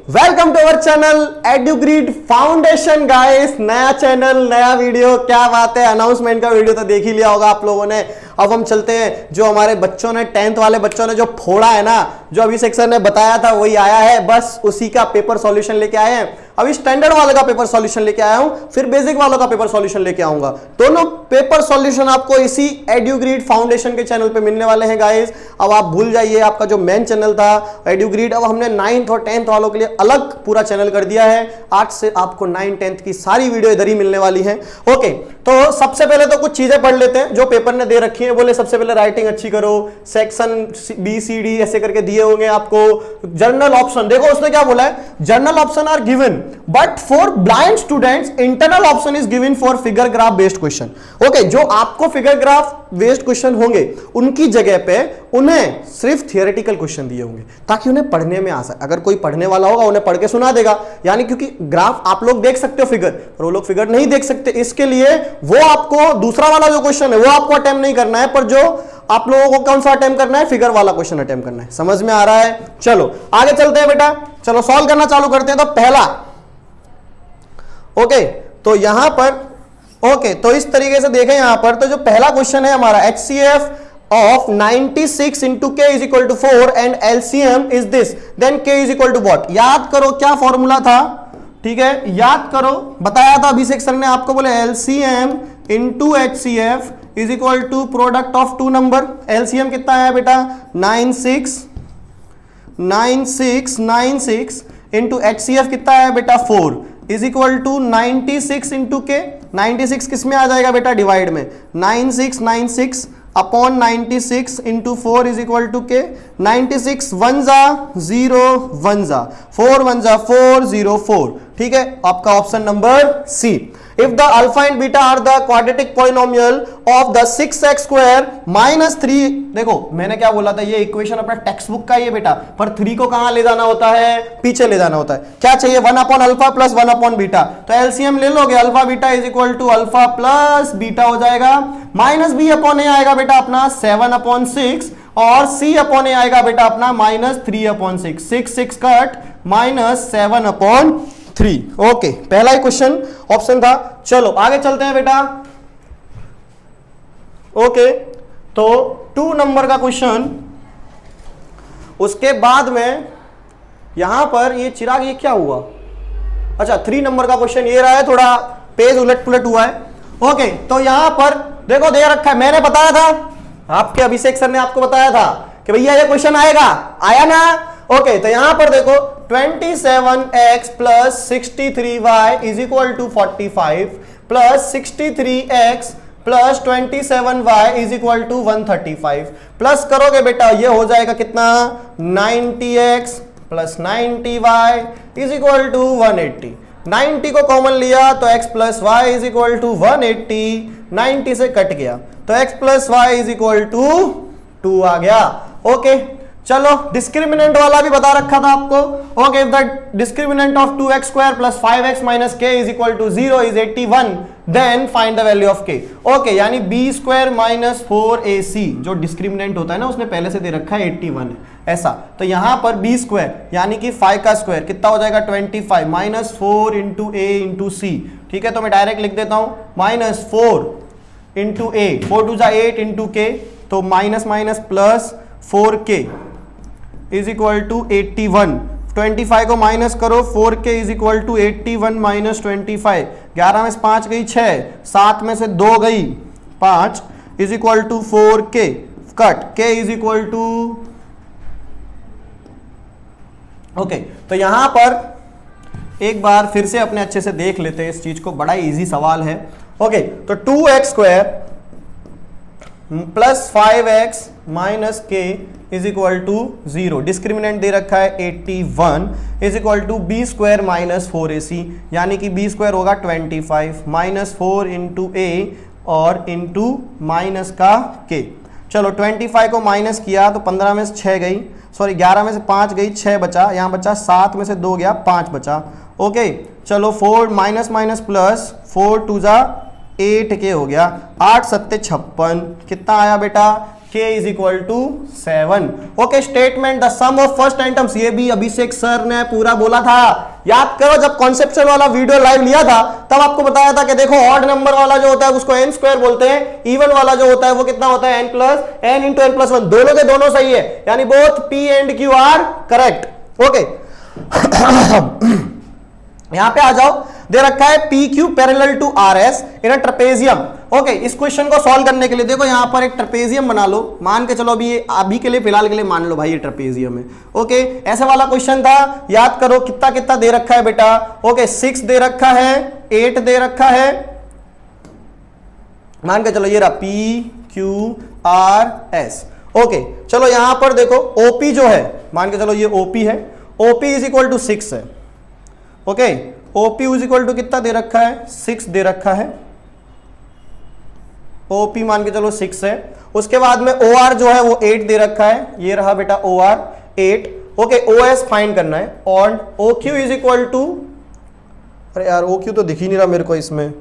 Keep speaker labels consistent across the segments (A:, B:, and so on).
A: Welcome to our channel Edugrid foundation guys. नया channel, नया video, क्या बात है। अनाउंसमेंट का वीडियो तो देख ही लिया होगा आप लोगों ने। अब हम चलते हैं, जो हमारे बच्चों ने 10th वाले बच्चों ने जो फोड़ा है ना, जो अभिषेक सर ने बताया था वही आया है, बस उसी का पेपर सॉल्यूशन लेके आए हैं। अभी स्टैंडर्ड वाले का पेपर सॉल्यूशन लेके आया हूं, फिर बेसिक वालों का पेपर सॉल्यूशन लेके आऊंगा। दोनों पेपर सॉल्यूशन आपको इसी एडुग्रीड फाउंडेशन के चैनल पे मिलने वाले हैं गाइस। अब आप भूल जाइए आपका जो मेन चैनल था एडुग्रीड, अब हमने 9th और 10th वालों के लिए अलग पूरा चैनल कर दिया है। आज से आपको 9th 10th की सारी वीडियो इधर ही मिलने वाली है। ओके, तो सबसे पहले तो कुछ चीजें पढ़ लेते हैं जो पेपर ने दे रखी है। बोले सबसे पहले राइटिंग अच्छी करो, सेक्शन बी सी डी ऐसे करके दिए होंगे आपको। जर्नल ऑप्शन देखो, उसने क्या बोला है, general option are given but for blind students internal option is given for figure graph based question. Okay, जो आपको फिगर ग्राफ बेस्ड क्वेश्चन होंगे उनकी जगह पे उन्हें सिर्फ थियोरेटिकल क्वेश्चन दिए होंगे ताकि उन्हें पढ़ने में आ सके। अगर कोई पढ़ने वाला होगा उन्हें पढ़ के सुना देगा, यानी क्योंकि ग्राफ आप लोग देख सकते हो फिगर, पर वो लोग फिगर नहीं देख सकते, इसके लिए वो आपको दूसरा वाला जो क्वेश्चन है वो आपको अटेम्प्ट नहीं करना है, पर जो आप लोगों को कौन सा अटेम्प्ट करना है, फिगर वाला क्वेश्चन अटेम्प्ट करना है। समझ में आ रहा है? चलो आगे चलते हैं बेटा, चलो सॉल्व करना चालू करते हैं। तो पहला, ओके, तो यहां पर ओके, तो इस तरीके से देखें यहां पर, तो जो पहला क्वेश्चन है हमारा HCF of 96 into k is equal to 4 and LCM is this, then k is equal to what? याद करो क्या फॉर्मूला था, ठीक है, याद करो, बताया था अभिषेक सर ने आपको। बोले LCM into HCF is equal to product of two number। LCM कितना है बेटा, 96 into HCF कितना है बेटा 4 is equal to 96 into k। 96 किस में आ जाएगा बेटा, डिवाइड में। 96 upon 96 into 4 is equal to के। 96 1 जा 0 1 जा 4 1 जा 4 0 4, ठीक है, आपका option number C. If the alpha and beta are the quadratic polynomial of the 6x square minus 3, देखो मैंने क्या बोला था, ये इक्वेशन अपना टेक्स्ट बुक का ही है बेटा, पर 3 को कहां ले जाना होता है, पीछे ले जाना होता है। क्या चाहिए, 1 upon alpha plus 1 upon beta, तो एलसीएम ले लोगे, alpha beta is equal to alpha plus beta हो जाएगा, माइनस बी अपॉन ए आएगा बेटा अपना 7 अपॉन 6, और सी अपॉन ए आएगा बेटा अपना minus 3 upon 6, 6 cut minus 7 upon 3। Okay, पहला ही क्वेश्चन ऑप्शन था। चलो आगे चलते हैं बेटा। ओके, तो 2 नंबर का क्वेश्चन, उसके बाद में यहां पर ये चिराग ये क्या हुआ, अच्छा 3 नंबर का क्वेश्चन ये रहा है, थोड़ा पेज उलट पुलट हुआ है। ओके, तो यहां पर देखो दे रखा है, मैंने बताया था, आपके अभिषेक सर ने आपको बताया था कि भैया ये क्वेश्चन आएगा, आया ना। ओके, तो यहां पर देखो 27x plus 63y is equal to 45 plus 63x plus 27y is equal to 135, plus करोगे बेटा ये हो जाएगा कितना, 90x plus 90y is equal to 180। 90 को कॉमन लिया तो x plus Y is equal to 180, 90 से कट गया तो x plus Y is equal to 2 आ गया। ओके, चलो डिस्क्रिमिनेंट वाला भी बता रखा था आपको। Okay, the discriminant of 2x square plus 5x minus k is equal to 0 is 81, then find the value of k। Okay, यानी b स्क्वायर माइनस 4ac जो डिस्क्रिमिनेंट होता है ना, उसने पहले से दे रखा है 81 है ऐसा, तो यहां पर b स्क्वायर यानी कि 5 का स्क्वायर कितना हो जाएगा 25 minus 4 into a into c, ठीक है, तो मैं डायरेक्ट लिख देता हूं माइनस 4 इंटू a, 4 टू जा 8 इंटू k, तो minus minus plus 4k is equal to 81। 25 को माइनस करो, 4k is equal to 81 minus 25, 11 में से 5 गई 6, 7 में से 2 गई 5 is equal to 4k cut k is equal to. Okay, तो यहां पर एक बार फिर से अपने अच्छे से देख लेते हैं इस चीज को, बड़ा इजी सवाल है। ओके, तो 2x square plus 5x minus k is equal to 0, discriminant दे रखा है 81 is equal to B square minus 4ac, यानी कि बी स्क्वायर होगा 25 माइनस 4 इंटू ए और इंटू माइनस का k। चलो 25 को माइनस किया तो 15 में से 6 गई, सॉरी 11 में से 5 गई, 6 बचा, यहाँ बचा 7 में से 2 गया 5 बचा। ओके, चलो 4 माइनस माइनस प्लस 4 टू जा 8 के हो गया, 8 सत्ते 56, कितना आया बेटा k is equal to 7। Okay, statement the sum of first and terms, ये भी अभिषेक सर ने पूरा बोला था। याद करो, जब कॉन्सेप्चुअल वाला वीडियो लाइव लिया था तब आपको बताया था कि देखो ऑड नंबर वाला जो होता है उसको n स्क्वायर बोलते हैं, इवन वाला जो होता है वो कितना होता है n इंटू n प्लस 1, दोनों के दोनों सही है, यानी both p and q are correct. Okay यहां पे आ जाओ, दे रखा है P Q parallel to R S in a trapezium. Okay, इस क्वेश्चन को सॉल्व करने के लिए देखो यहां पर एक ट्रेपेजियम बना लो, मान के चलो अभी के लिए फिलहाल के लिए मान लो भाई ये ट्रेपेजियम है। ओके, ऐसे वाला क्वेश्चन था, याद करो कितना कितना दे रखा है बेटा। ओके, 6 दे रखा है, 8 दे रखा है, मान के चलो ये रहा P Q R S. Okay, चलो यहां पर देखो ओपी जो है, मान के चलो ये ओपी है, ओपी इज इक्वल टू 6 है। Okay, OP is equal to कितना दे रखा है, 6 दे रखा है, ओपी मान के चलो 6 है। उसके बाद में ओ आर जो है वो 8 दे रखा है, ये रहा बेटा O R 8। Okay, O S find करना है, और O Q is equal to, अरे यार ओ क्यू तो दिख ही नहीं रहा मेरे को इसमें,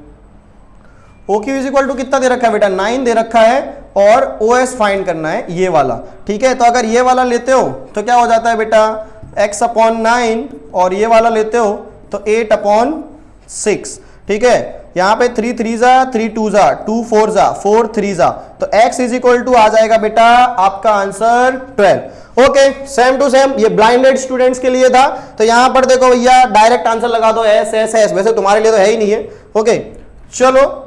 A: O Q is equal to कितना दे रखा है बेटा, 9 दे रखा है, और ओ एस फाइंड करना है ये वाला। ठीक है, तो अगर ये वाला लेते हो तो क्या हो जाता है बेटा, x अपॉन 9, और ये वाला लेते हो तो 8 अपॉन 6। ठीक है, यहां पे 3 3 जा, 3 2 जा, 2 4 जा, 4 3 जा, तो x इज इक्वल टू आ जाएगा बेटा आपका answer 12। Okay, same to same ये ब्लाइंडेड स्टूडेंट्स के लिए था, तो यहां पर देखो भैया डायरेक्ट आंसर लगा दो एस एस एस, वैसे तुम्हारे लिए तो है ही नहीं है। ओके चलो,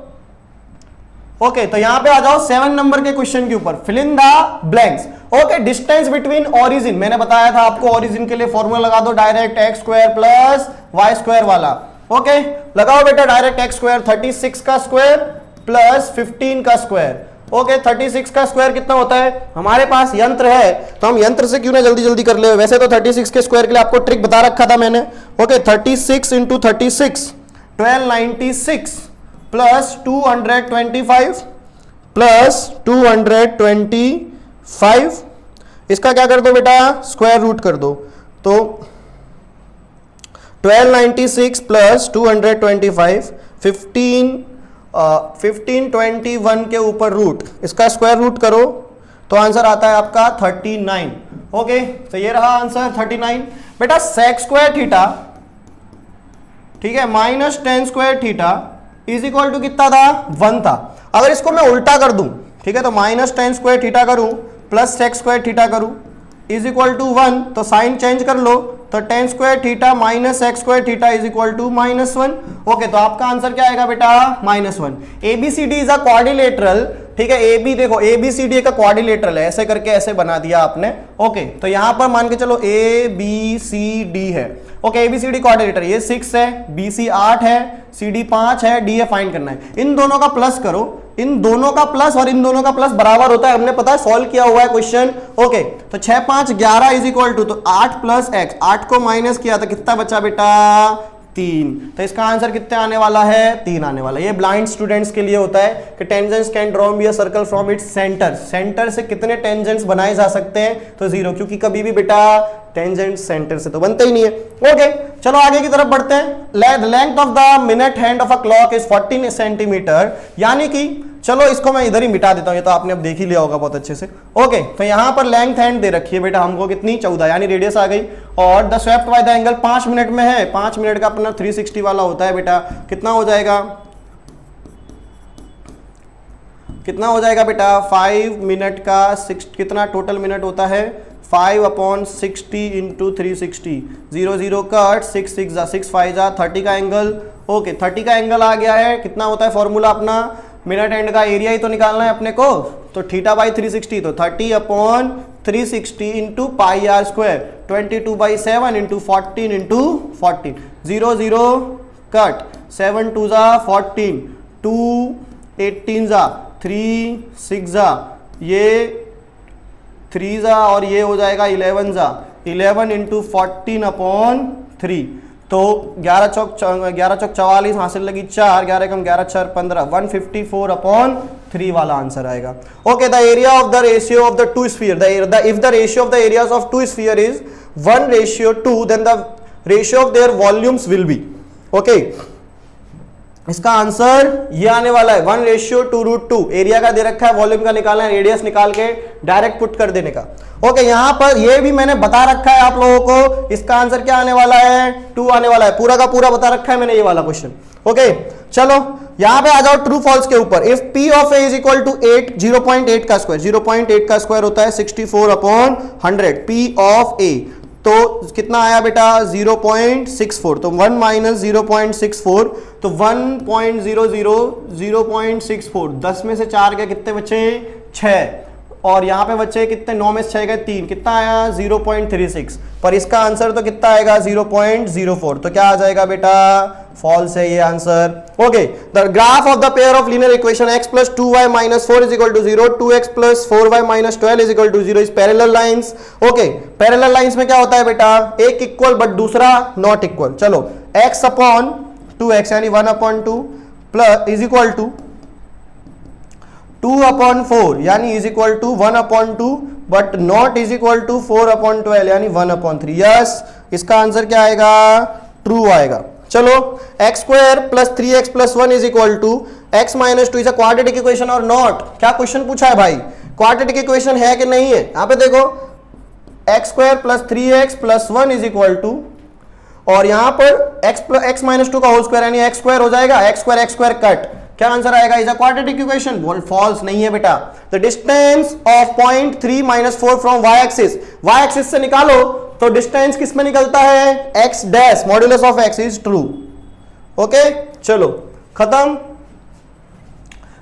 A: ओके तो यहां पे आ जाओ 7 नंबर के क्वेश्चन के ऊपर, fill in the blanks. Okay, distance between origin, मैंने बताया था आपको ओरिजिन के लिए फॉर्मूला लगा दो direct x square plus y square वाला। ओके, लगाओ बेटा डायरेक्ट x स्क्वायर, 36 का स्क्वायर प्लस 15 का स्क्वायर। ओके, 36 का स्क्वायर कितना होता है, हमारे पास यंत्र है तो हम यंत्र से क्यों ना जल्दी जल्दी कर ले, वैसे तो 36 के स्क्वायर के लिए आपको ट्रिक बता रखा था मैंने। ओके, 36 इंटू 36 1296 प्लस 225 प्लस 225, इसका क्या कर दो बेटा, स्क्वायर रूट कर दो, तो 1296 प्लस 225 1521 के ऊपर रूट, इसका स्क्वायर रूट करो तो आंसर आता है आपका 39। ओके, तो ये रहा आंसर 39। बेटा सेक स्क्वायर थीटा, ठीक है, minus 10 square theta is equal to कितना था, 1 था। अगर इसको मैं उल्टा कर दूं, ठीक है, तो माइनस 10 स्क्वायर थीटा करूं प्लस सेक स्क्वायर थीटा करूं इज इक्वल टू 1, तो साइन चेंज कर लो, तो 10 square theta minus X square theta is equal to -1। Okay, तो आपका आंसर क्या आएगा बेटा, -1। एबीसीडी इज अ क्वाड्रिलेटरल, ठीक है, ए बी देखो एबीसीडी का क्वाड्रिलेटरल है, ऐसे करके ऐसे बना दिया आपने। ओके, तो यहां पर मान के चलो ए बी सी डी है। ओके, एबीसीडी क्वाड्रिलेटर, ये 6 है, बीसी 8 है, सीडी 5 है, डी ए फाइंड करना है। इन दोनों का प्लस करो, इन दोनों का प्लस और इन दोनों का प्लस बराबर होता है, हमने पता है सॉल्व किया हुआ है क्वेश्चन। ओके, तो 6 5 11 इज इक्वल टू, तो 8 प्लस एक्स, 8 को माइनस किया तो कितना बचा बेटा, 3। तो इसका आंसर कितने आने वाला है, 3 आने वाला है। ये ब्लाइंड स्टूडेंट्स के लिए होता है कि tangents can draw be a circle from its centre, centre से कितने टेंजेंट्स बनाए जा सकते हैं, तो 0, क्योंकि कभी भी बेटा टेंजेंट सेंटर से तो बनते ही नहीं है। ओके, चलो आगे की तरफ बढ़ते हैं। Length of the minute hand of a clock is 14 centimetre, यानी कि चलो इसको मैं इधर ही मिटा देता हूं, ये तो आपने अब देख ही लिया होगा बहुत अच्छे से। ओके, तो यहां पर लेंथ हैंड दे रखी है बेटा हमको कितनी, 14, यानी रेडियस आ गई, और the swept by the angle 5 minute में है, 5 मिनट का अपना 360 वाला होता है बेटा, कितना हो जाएगा, कितना हो जाएगा बेटा, 5 मिनट का 6 कितना टोटल मिनट होता है, 5/60 इंटू 360, 0 0 कट, 6 6 जा 6 5 जा 30 का एंगल। ओके, 30 का एंगल आ गया है, कितना होता है फॉर्मूला अपना, मिनट एंड का एरिया ही तो निकालना है अपने को, तो थीटा बाई 360, तो 30/360 into pi R square, 22/7 into 14 into 14, 0 0 cut, 7 2 जा 14, 2 18 जा 3 6 जा, ये 3 जा और ये हो जाएगा 11 जा, 11 इंटू 14/3, तो 11 चौक 44 हासिल लगी 4, 11 कम 11 4 15, 154/3 वाला आंसर आएगा। Okay, the area of the ratio of the two sphere, if the ratio of the areas of two sphere is 1:2, then the ratio of their volumes will be. Okay, इसका answer ये आने वाला है 1:2√2। Area का दे रखा है, volume का निकालना है, रेडियस निकाल के डायरेक्ट पुट कर देने का। ओके, यहां पर ये भी मैंने बता रखा है आप लोगों को, इसका आंसर क्या आने वाला है, 2 आने वाला है, पूरा का पूरा बता रखा है मैंने ये वाला क्वेश्चन। ओके चलो यहां पे आ जाओ ट्रू फॉल्स के ऊपर। If P of A is equal to 8, 0.8 का स्क्वायर, 0.8 का स्क्वायर होता है 64/100, P ऑफ A तो कितना आया बेटा 0.64, तो 1 माइनस 0.64 तो 1.00 10 में से 4 के कितने बचे 6, और यहां पे बचे कितने 9 में से 6 गए 3, कितना आया 0.36, पर इसका आंसर तो कितना आएगा 0.04, तो क्या आ जाएगा बेटा फॉल्स है ये answer. Okay, the graph of the pair of linear equation x plus 2y minus 4 is equal to 0, 2x plus 4y minus 12 is equal to 0 is parallel lines। Okay, parallel lines में क्या होता है बेटा, एक equal but दूसरा not equal. चलो x upon 2x यानी 1/2 plus is equal to 2/4 यानी is equal to 1/2 but not is equal to 4/12 यानी 1/3। यस, इसका आंसर क्या आएगा, ट्रू आएगा। चलो x square plus 3x plus 1 is equal to x minus 2 is a quadratic equation और not. क्या क्वेश्चन पूछा है भाई, क्वाड्रेटिक इक्वेशन है कि नहीं है। यहां पे देखो x square plus 3x plus 1 is equal to, और यहां पर x माइनस 2 का होल स्क्वायर यानी x स्क्वायर हो जाएगा, x स्क्वायर कट, क्या आंसर आएगा, is a quadratic equation. False नहीं है बेटा। The distance of point 3 minus 4 from y axis से निकालो तो डिस्टेंस किस में निकलता है, x dash, modulus of x is true. Okay चलो खत्म,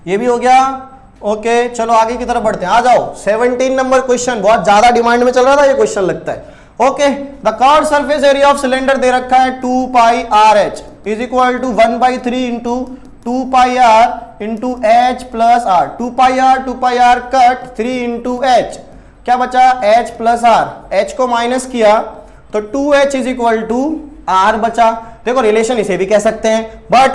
A: ये भी हो गया। ओके चलो आगे की तरफ बढ़ते हैं, आ जाओ 17 नंबर क्वेश्चन, बहुत ज्यादा डिमांड में चल रहा था ये क्वेश्चन लगता है। Okay, the curved surface area of cylinder दे रखा है 2πRh is equal to 1/3 into 2πr into h plus r, 2πr cut 3 into h, क्या बचा h प्लस r, h को माइनस किया तो 2h is equal to r बचा। देखो रिलेशन इसे भी कह सकते हैं बट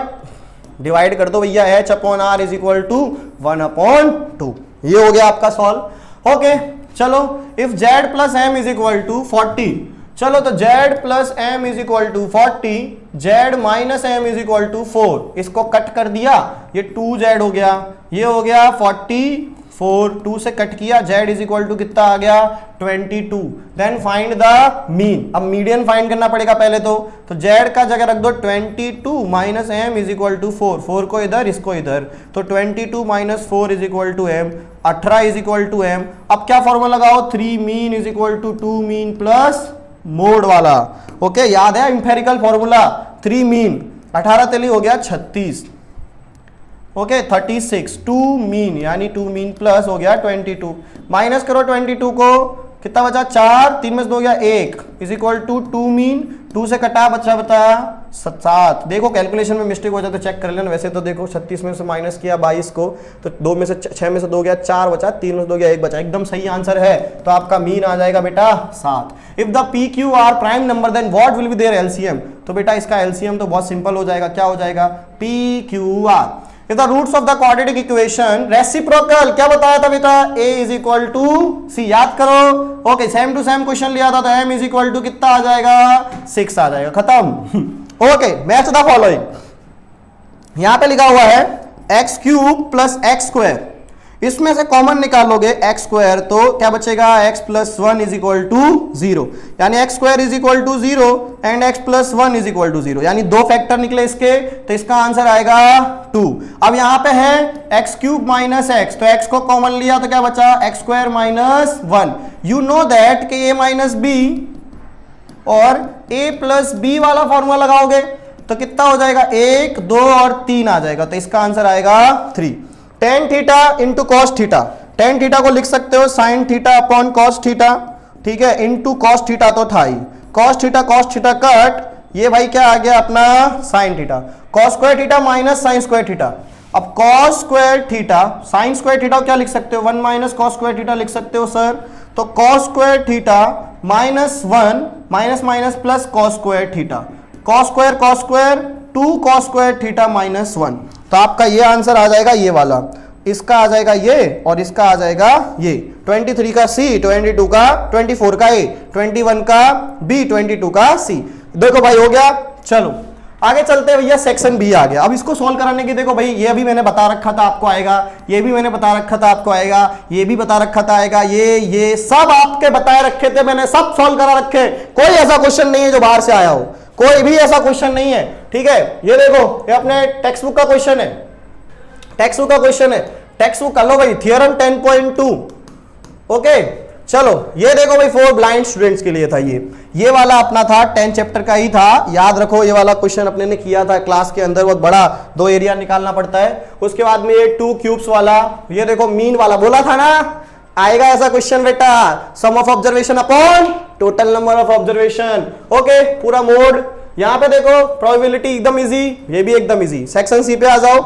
A: डिवाइड कर दो भैया, h upon r is equal to 1/2, ये हो गया आपका सॉल्व। ओके चलो if z plus m is equal to 40, चलो तो z plus m is equal to 40, z minus m is equal to 4, इसको कट कर दिया, ये 2z हो गया, ये हो गया 44, 2 से कट किया, z इज इक्वल टू कितना आ गया 22। देन फाइंड द मीन, अब मीडियन फाइंड करना पड़ेगा पहले तो z का जगह रख दो 22 minus m is equal to 4, 4 को इधर इसको इधर, तो 22 minus 4 is equal to m, 18 is equal to m। अब क्या फॉर्मूला लगाओ, 3 mean is equal to 2 mean plus mode वाला। ओके याद है इंपेरिकल फॉर्मूला, 3 मीन 18 तेली हो गया 36, ओके 36, 2 मीन यानी 2 मीन प्लस हो गया 22, माइनस करो 22 को, कितना बचा 4, 3 में से 2 हो गया 1 इज इक्वल टू 2 मीन, 2 से कटा बचा बता 7। देखो कैलकुलेशन में मिस्टेक हो जाए तो चेक कर लेना, वैसे तो देखो 36 में से माइनस किया 22 को तो 2 में से 6 में से 2 गया 4 बचा, 3 में से 2 गया 1 बचा, एकदम सही आंसर है, तो आपका मीन आ जाएगा बेटा 7। If the P Q R prime number then what will be their LCM, तो बेटा इसका एलसीएम तो बहुत सिंपल हो जाएगा, क्या हो जाएगा P Q are. If the roots of the quadratic equation reciprocal, क्या बताया था बेटा, a is equal to c, याद करो। Okay same to same question लिया था तो m is equal to कितना आ जाएगा 6 आ जाएगा, खत्म। ओके मैच द फॉलोइंग, यहां पे लिखा हुआ है x cube plus x square, इसमें से कॉमन निकालोगे एक्स स्क्वायर तो क्या बचेगा, x plus 1 is equal to 0, यानी x square is equal to 0 and x plus 1 is equal to 0, यानी 2 फैक्टर निकले इसके, तो इसका आंसर आएगा 2। अब यहां पे है एक्स क्यूब माइनस एक्स, तो एक्स को कॉमन लिया तो क्या बचा x square minus 1। You know that कि ए माइनस बी और ए प्लस बी वाला फॉर्मूला लगाओगे तो कितना हो जाएगा 1, 2 और 3 आ जाएगा, तो इसका आंसर आएगा 3। Tan theta into cos theta, tan theta को लिख सकते हो sine theta upon cos theta, ठीक है, इंटू कॉस थीटा तो था ही, कॉस थीटा कट, ये भाई क्या आ गया अपना sine theta, cos square theta minus sine square theta. अब cos square theta sine square theta क्या लिख सकते हो, 1 माइनस कॉस स्क्वायर थीटा लिख सकते हो सर, तो cos square theta minus 1 minus minus plus cos square theta, cos square 2 cos square theta minus 1, तो आपका ये आंसर आ जाएगा ये वाला, इसका आ जाएगा ये और इसका आ जाएगा ये, 23 का C, 22 का 24 का A, 21 का B, 22 का C। देखो भाई हो गया। चलो आगे चलते हैं भैया, सेक्शन बी आ गया। अब इसको सॉल्व कराने की देखो भाई, ये अभी मैंने बता रखा था आपको आएगा, ये भी मैंने बता रखा था आपको आएगा, ये भी बता रखा था आएगा, ये सब आपके बताए रखे थे मैंने, सब सॉल्व करा रखे। कोई ऐसा क्वेश्चन नहीं है जो बाहर से आया हो, कोई भी ऐसा क्वेश्चन नहीं है, ठीक है। ये देखो, ये अपने टेक्स्ट बुक का क्वेश्चन है, टेक्स्ट बुक का क्वेश्चन है, टेक्स्ट बुक कर लो भाई, थ्योरम 10.2। ओके चलो, ये देखो भाई 4 ब्लाइंड स्टूडेंट्स के लिए था ये वाला अपना था 10 चैप्टर का ही था, याद रखो। ये वाला क्वेश्चन अपने ने किया था क्लास के अंदर, बहुत बड़ा 2 एरिया निकालना पड़ता है। उसके बाद में ये 2 क्यूब्स वाला, ये देखो मीन वाला, बोला था ना आएगा ऐसा क्वेश्चन बेटा, sum of observation upon total number of observation. Okay, पूरा मोड। यहां पे देखो प्रोबेबिलिटी एकदम इजी, ये भी एकदम इजी। सेक्शन सी पे आ जाओ,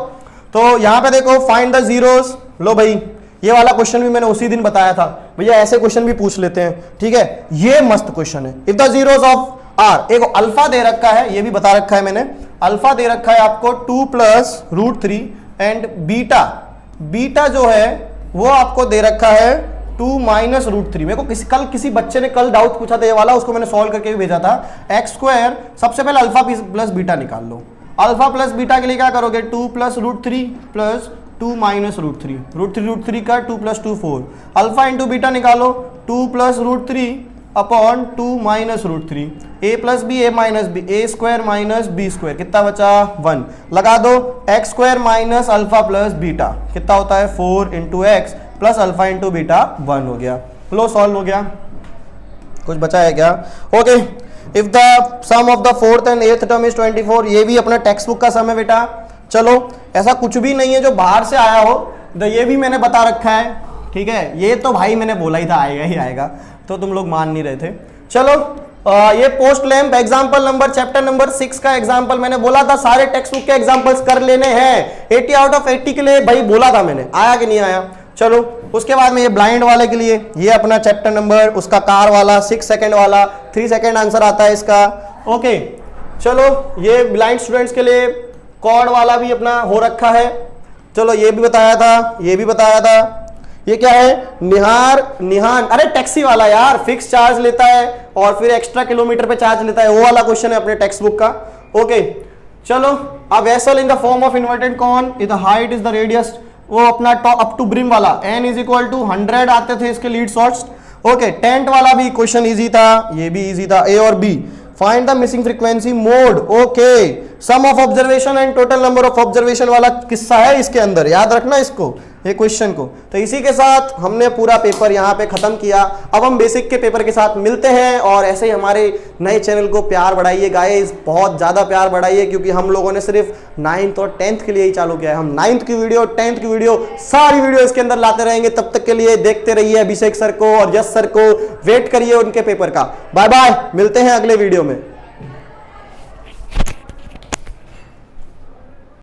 A: तो यहां पे देखो फाइंड द जीरोस। लो भाई, ये वाला क्वेश्चन भी मैंने उसी दिन बताया था भैया, ऐसे क्वेश्चन भी पूछ लेते हैं, ठीक है। ये मस्त क्वेश्चन है। If the zeros of are, एक अल्फा दे रखा है, ये भी बता रखा है मैंने, अल्फा दे रखा है आपको 2 + √3 एंड बीटा जो है वो आपको दे रखा है 2 - √3। मेरे को किसी बच्चे ने कल डाउट पूछा था ये वाला, उसको मैंने सॉल्व करके भी भेजा था। x², सबसे पहले अल्फा प्लस बीटा निकाल लो। अल्फा प्लस बीटा के लिए क्या करोगे, 2 + √3 + 2 - √3, √3 का 2 + 2 4। अल्फा इंटू बीटा निकालो, 2 + √3 upon 2 - √3, a + b a - b, a² - b², कितना बचा 1। लगा दो, x² - अल्फा प्लस बीटा कितना होता है 4 × x plus alpha into beta 1 हो गया। लो सॉल्व हो गया, कुछ बचा है क्या? Okay, if the sum of the 4th and 8th term is 24, ये भी अपना टेक्स्ट बुक का सम है बेटा। चलो, ऐसा कुछ भी नहीं है जो बाहर से आया हो, तो ये भी मैंने बता रखा है, ठीक है। ये तो भाई मैंने बोला ही था आएगा ही आएगा, तो तुम लोग मान नहीं रहे थे। चलो, ये post lamp example number chapter number 6 का एग्जाम्पल मैंने बोला था, सारे टेक्स्ट बुक के एग्जाम्पल्स कर लेने हैं। 80 आउट ऑफ 80 के लिए भाई बोला था मैंने, आया कि नहीं आया? चलो, उसके बाद में ये ब्लाइंड वाले के लिए, ये अपना चैप्टर नंबर उसका कार वाला 6 सेकंड वाला, 3 सेकंड आंसर आता है इसका। ओके चलो, ये ब्लाइंड स्टूडेंट्स के लिए कॉर्ड वाला भी अपना हो रखा है। चलो, ये भी बताया था, ये भी बताया था। ये क्या है, निहान, अरे टैक्सी वाला यार, फिक्स चार्ज लेता है और फिर एक्स्ट्रा किलोमीटर पे चार्ज लेता है, वो वाला क्वेश्चन है अपने टेक्स्ट बुक का। ओके चलो, a vessel in the form of inverted cone, the height is the radius, वो अपना टॉप अप टू ब्रिम वाला, n = 100 आते थे इसके लीड शॉट्स। ओके, टेंट वाला भी क्वेश्चन इजी था, ये भी इजी था, ए और B. Find the missing frequency mode, okay, sum of observation and total number of observation वाला किस्सा है इसके अंदर, याद रखना इसको, ये क्वेश्चन को। तो इसी के साथ हमने पूरा पेपर यहाँ पे खत्म किया। अब हम बेसिक के पेपर के साथ मिलते हैं, और ऐसे ही हमारे नए चैनल को प्यार बढ़ाइए गाइस, बहुत ज्यादा प्यार बढ़ाइए, क्योंकि हम लोगों ने सिर्फ 9th और 10th के लिए ही चालू किया है। हम 9th की वीडियो, 10th की वीडियो, सारी वीडियो इसके अंदर लाते रहेंगे। तब तक के लिए देखते रहिए अभिषेक सर को और यश सर को, वेट करिए उनके पेपर का। बाय बाय, मिलते हैं अगले वीडियो में।